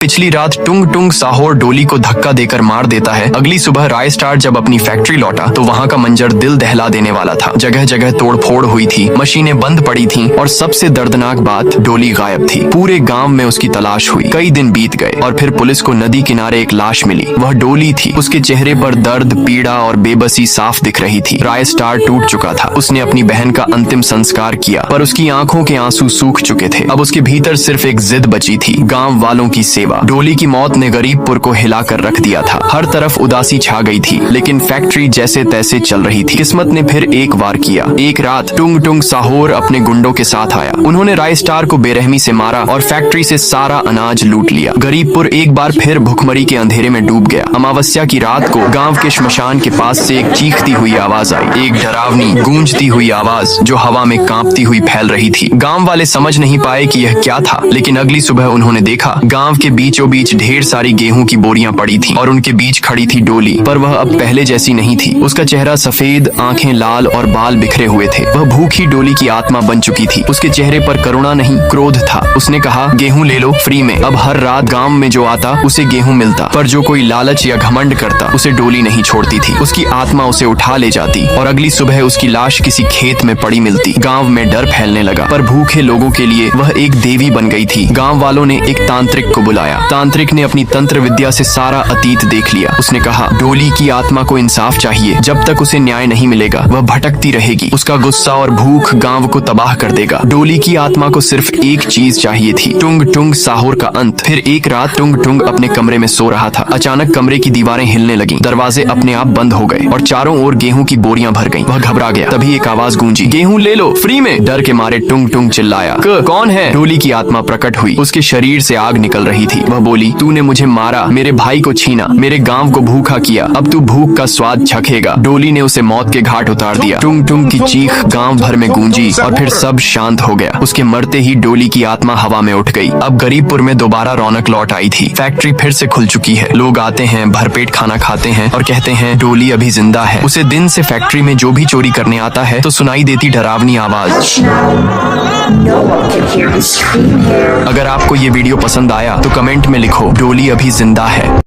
पिछली रात टुंग टुंग साहोर डोली को धक्का देकर मार देता है। अगली सुबह राय स्टार जब अपनी फैक्ट्री लौटा तो वहाँ का मंजर दिल दहला देने वाला था। जगह जगह तोड़फोड़ हुई थी, मशीनें बंद पड़ी थीं और सबसे दर्दनाक बात, डोली गायब थी। पूरे गांव में उसकी तलाश हुई। कई दिन बीत गए और फिर पुलिस को नदी किनारे एक लाश मिली। वह डोली थी। उसके चेहरे पर दर्द, पीड़ा और बेबसी साफ दिख रही थी। राय स्टार टूट चुका था। उसने अपनी बहन का अंतिम संस्कार किया पर उसकी आंखों के आंसू सूख चुके थे। अब उसके भीतर सिर्फ एक जिद बची थी, गांव वालों की सेवा। डोली की मौत ने गरीबपुर को हिलाकर रख दिया था। हर तरफ उदासी छा गई थी, लेकिन फैक्ट्री जैसे तैसे चल रही थी। किस्मत ने फिर एक वार किया। एक रात टुंग टुंग साहोर अपने गुंडों के साथ आया। उन्होंने राय स्टार को बेरहमी से मारा और फैक्ट्री से सारा अनाज लूट लिया। गरीबपुर एक बार फिर भुखमरी के अंधेरे में डूब गया। अमावस्या की रात को गांव के श्मशान के पास से एक चीखती हुई आवाज आई, एक डरावनी गूंजती हुई आवाज जो हवा में कांपती हुई फैल रही थी। गांव वाले समझ नहीं पाए कि यह क्या था, लेकिन अगली सुबह उन्होंने देखा गांव के बीचों बीच ढेर सारी गेहूं की बोरियां पड़ी थीं और उनके बीच खड़ी थी डोली। पर वह अब पहले जैसी नहीं थी। उसका चेहरा सफेद, आंखें लाल और बाल बिखरे हुए थे। वह भूखी डोली की आत्मा बन चुकी थी। उसके चेहरे पर करुणा नहीं, क्रोध था। उसने कहा, गेहूं ले लो फ्री में। अब हर रात गांव में जो आता उसे गेहूं मिलता, पर जो कोई लालच या घमंड करता उसे डोली नहीं छोड़ती थी। उसकी आत्मा उसे उठा ले जाती और अगली सुबह उसकी लाश किसी खेत में पड़ी मिलती। गाँव में डर फैलने लगा, पर भूखे लोगों के लिए वह एक देवी बन गई थी। गाँव वालों ने एक तांत्रिक को बुलाया। तांत्रिक ने अपनी तंत्र विद्या से सारा अतीत देख लिया। उसने कहा, डोली की आत्मा को इंसाफ चाहिए। जब तक उसे न्याय नहीं मिलेगा वह भटकती रहेगी। उसका गुस्सा और भूख गांव को तबाह कर देगा। डोली की आत्मा को सिर्फ एक चीज चाहिए थी, टुंग टुंग साहोर का अंत। फिर एक रात टुंग टुंग अपने कमरे में सो रहा था। अचानक कमरे की दीवारें हिलने लगीं, दरवाजे अपने आप बंद हो गए और चारों ओर गेहूं की बोरियां भर गईं। वह घबरा गया। तभी एक आवाज गूंजी, गेहूं ले लो फ्री में। डर के मारे टुंग टुंग चिल्लाया, कौन है? डोली की आत्मा प्रकट हुई। उसके शरीर से आग निकल रही थी। वह बोली, तूने मुझे मारा, मेरे भाई को छीना, मेरे गांव को भूखा किया, अब तू भूख का स्वाद चखेगा। डोली ने उसे मौत के घाट उतार दिया। टुंग टुंग की चीख गांव भर में गूंजी और फिर सब शांत हो गया। उसके मरते ही डोली की आत्मा हवा में उठ गई। अब गरीबपुर में दोबारा रौनक लौट आई थी। फैक्ट्री फिर से खुल चुकी है। लोग आते हैं, भरपेट खाना खाते हैं और कहते हैं, डोली अभी जिंदा है। उसे दिन से फैक्ट्री में जो भी चोरी करने आता है तो सुनाई देती डरावनी आवाज। अगर आपको ये वीडियो पसंद आया तो कमेंट में लिखो, डोली अभी जिंदा है।